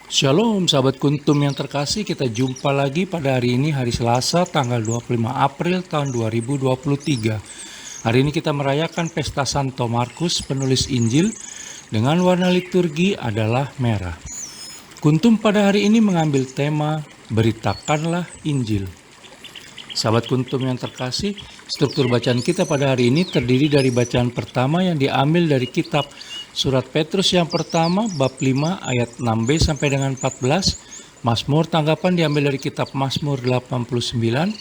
Shalom sahabat Kuntum yang terkasih, kita jumpa lagi pada hari ini, hari Selasa tanggal 25 April tahun 2023. Hari ini kita merayakan pesta Santo Markus penulis Injil dengan warna liturgi adalah merah. Kuntum pada hari ini mengambil tema Beritakanlah Injil. Sahabat Kuntum yang terkasih, struktur bacaan kita pada hari ini terdiri dari bacaan pertama yang diambil dari kitab Surat Petrus yang pertama, bab 5 ayat 6b sampai dengan 14, Mazmur tanggapan diambil dari kitab Mazmur 89,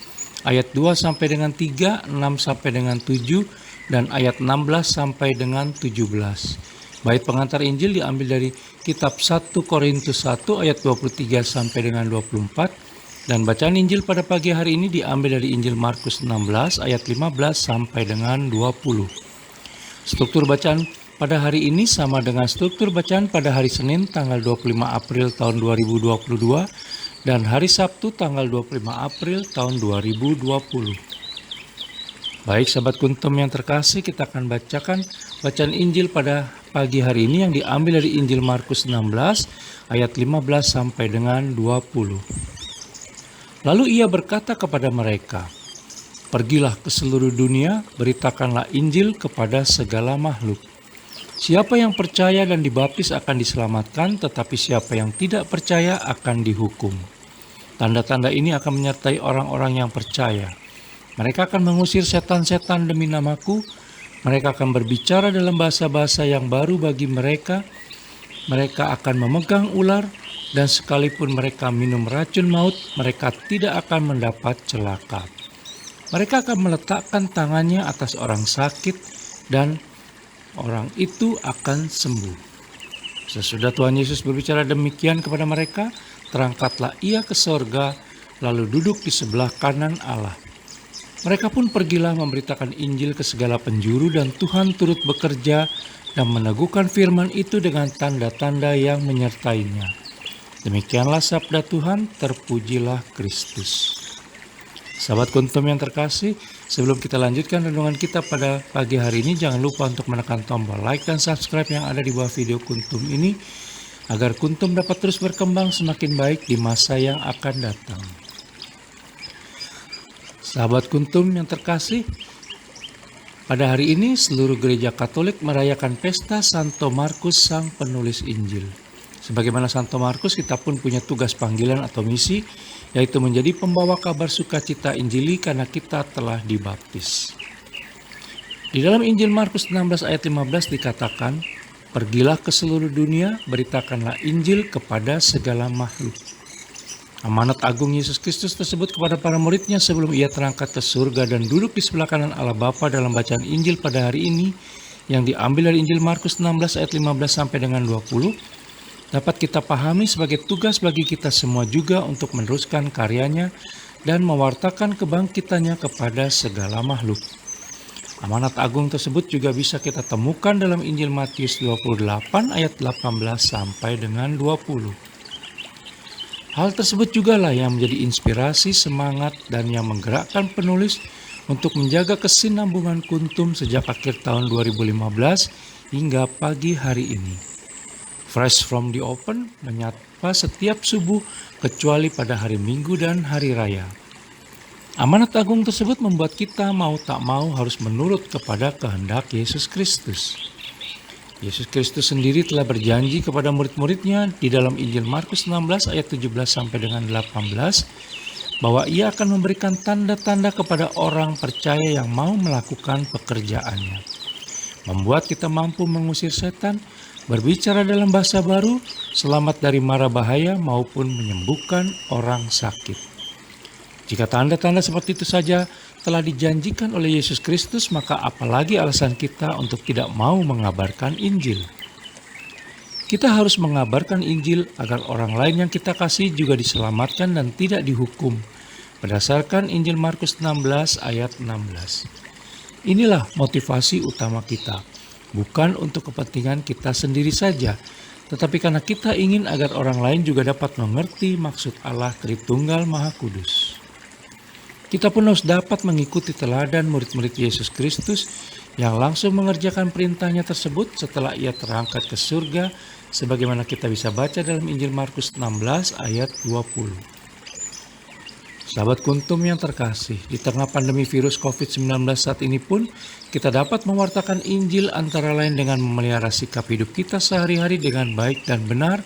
ayat 2 sampai dengan 3, 6 sampai dengan 7, dan ayat 16 sampai dengan 17. Bait pengantar Injil diambil dari kitab 1 Korintus 1 ayat 23 sampai dengan 24, dan bacaan Injil pada pagi hari ini diambil dari Injil Markus 16 ayat 15 sampai dengan 20. Struktur bacaan pada hari ini sama dengan struktur bacaan pada hari Senin tanggal 25 April tahun 2022 dan hari Sabtu tanggal 25 April tahun 2020. Baik sahabat Kuntum yang terkasih, kita akan bacakan bacaan Injil pada pagi hari ini yang diambil dari Injil Markus 16 ayat 15 sampai dengan 20. Lalu ia berkata kepada mereka, "Pergilah ke seluruh dunia, beritakanlah Injil kepada segala makhluk. Siapa yang percaya dan dibaptis akan diselamatkan, tetapi siapa yang tidak percaya akan dihukum. Tanda-tanda ini akan menyertai orang-orang yang percaya. Mereka akan mengusir setan-setan demi namaku. Mereka akan berbicara dalam bahasa-bahasa yang baru bagi mereka. Mereka akan memegang ular, dan sekalipun mereka minum racun maut, mereka tidak akan mendapat celaka. Mereka akan meletakkan tangannya atas orang sakit, dan orang itu akan sembuh." Sesudah Tuhan Yesus berbicara demikian kepada mereka, terangkatlah ia ke sorga, lalu duduk di sebelah kanan Allah. Mereka pun pergilah memberitakan Injil ke segala penjuru, dan Tuhan turut bekerja dan meneguhkan firman itu dengan tanda-tanda yang menyertainya. Demikianlah sabda Tuhan, terpujilah Kristus. Sahabat Kuntum yang terkasih, sebelum kita lanjutkan renungan kita pada pagi hari ini, jangan lupa untuk menekan tombol like dan subscribe yang ada di bawah video Kuntum ini, agar Kuntum dapat terus berkembang semakin baik di masa yang akan datang. Sahabat Kuntum yang terkasih, pada hari ini seluruh gereja Katolik merayakan pesta Santo Markus sang penulis Injil. Sebagaimana Santo Markus, kita pun punya tugas panggilan atau misi, yaitu menjadi pembawa kabar sukacita Injili karena kita telah dibaptis. Di dalam Injil Markus 16 ayat 15 dikatakan, "Pergilah ke seluruh dunia, beritakanlah Injil kepada segala makhluk." Amanat agung Yesus Kristus tersebut kepada para muridnya sebelum ia terangkat ke surga dan duduk di sebelah kanan Allah Bapa dalam bacaan Injil pada hari ini yang diambil dari Injil Markus 16 ayat 15 sampai dengan 20 dapat kita pahami sebagai tugas bagi kita semua juga untuk meneruskan karyanya dan mewartakan kebangkitannya kepada segala makhluk. Amanat agung tersebut juga bisa kita temukan dalam Injil Matius 28 ayat 18 sampai dengan 20. Hal tersebut jugalah yang menjadi inspirasi, semangat, dan yang menggerakkan penulis untuk menjaga kesinambungan Kuntum sejak akhir tahun 2015 hingga pagi hari ini. Fresh from the open menyapa setiap subuh kecuali pada hari Minggu dan hari raya. Amanat agung tersebut membuat kita mau tak mau harus menurut kepada kehendak Yesus Kristus. Yesus Kristus sendiri telah berjanji kepada murid-muridnya di dalam Injil Markus 16 ayat 17 sampai dengan 18 bahwa ia akan memberikan tanda-tanda kepada orang percaya yang mau melakukan pekerjaannya. Membuat kita mampu mengusir setan, berbicara dalam bahasa baru, selamat dari mara bahaya maupun menyembuhkan orang sakit. Jika tanda-tanda seperti itu saja telah dijanjikan oleh Yesus Kristus, maka apalagi alasan kita untuk tidak mau mengabarkan Injil? Kita harus mengabarkan Injil agar orang lain yang kita kasih juga diselamatkan dan tidak dihukum, berdasarkan Injil Markus 16 ayat 16. Inilah motivasi utama kita, bukan untuk kepentingan kita sendiri saja, tetapi karena kita ingin agar orang lain juga dapat mengerti maksud Allah Tritunggal Maha Kudus. Kita pun harus dapat mengikuti teladan murid-murid Yesus Kristus yang langsung mengerjakan perintahnya tersebut setelah ia terangkat ke surga, sebagaimana kita bisa baca dalam Injil Markus 16 ayat 20. Sahabat Kuntum yang terkasih, di tengah pandemi virus COVID-19 saat ini pun, kita dapat mewartakan Injil antara lain dengan memelihara sikap hidup kita sehari-hari dengan baik dan benar,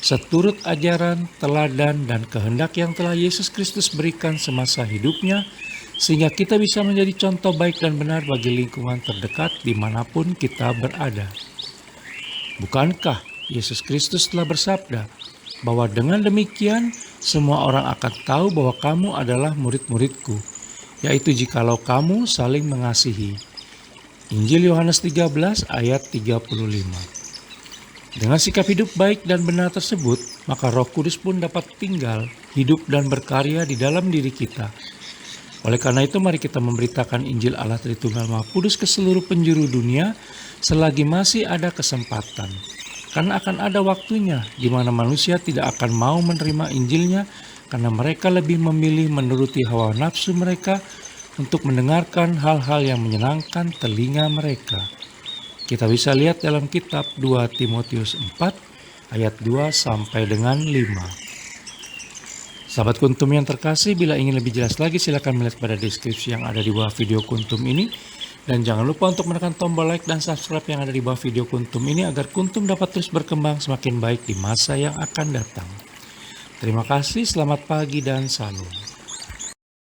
seturut ajaran, teladan, dan kehendak yang telah Yesus Kristus berikan semasa hidupnya, sehingga kita bisa menjadi contoh baik dan benar bagi lingkungan terdekat dimanapun kita berada. Bukankah Yesus Kristus telah bersabda bahwa dengan demikian semua orang akan tahu bahwa kamu adalah murid-muridku, yaitu jikalau kamu saling mengasihi. Injil Yohanes 13 ayat 35. Dengan sikap hidup baik dan benar tersebut, maka Roh Kudus pun dapat tinggal, hidup dan berkarya di dalam diri kita. Oleh karena itu, mari kita memberitakan Injil Allah Tritunggal Maha Kudus ke seluruh penjuru dunia selagi masih ada kesempatan. Karena akan ada waktunya di mana manusia tidak akan mau menerima Injilnya karena mereka lebih memilih menuruti hawa nafsu mereka untuk mendengarkan hal-hal yang menyenangkan telinga mereka. Kita bisa lihat dalam kitab 2 Timotius 4 ayat 2 sampai dengan 5. Sahabat Kuntum yang terkasih, bila ingin lebih jelas lagi silakan melihat pada deskripsi yang ada di bawah video Kuntum ini. Dan jangan lupa untuk menekan tombol like dan subscribe yang ada di bawah video Kuntum ini agar Kuntum dapat terus berkembang semakin baik di masa yang akan datang. Terima kasih, selamat pagi dan salam.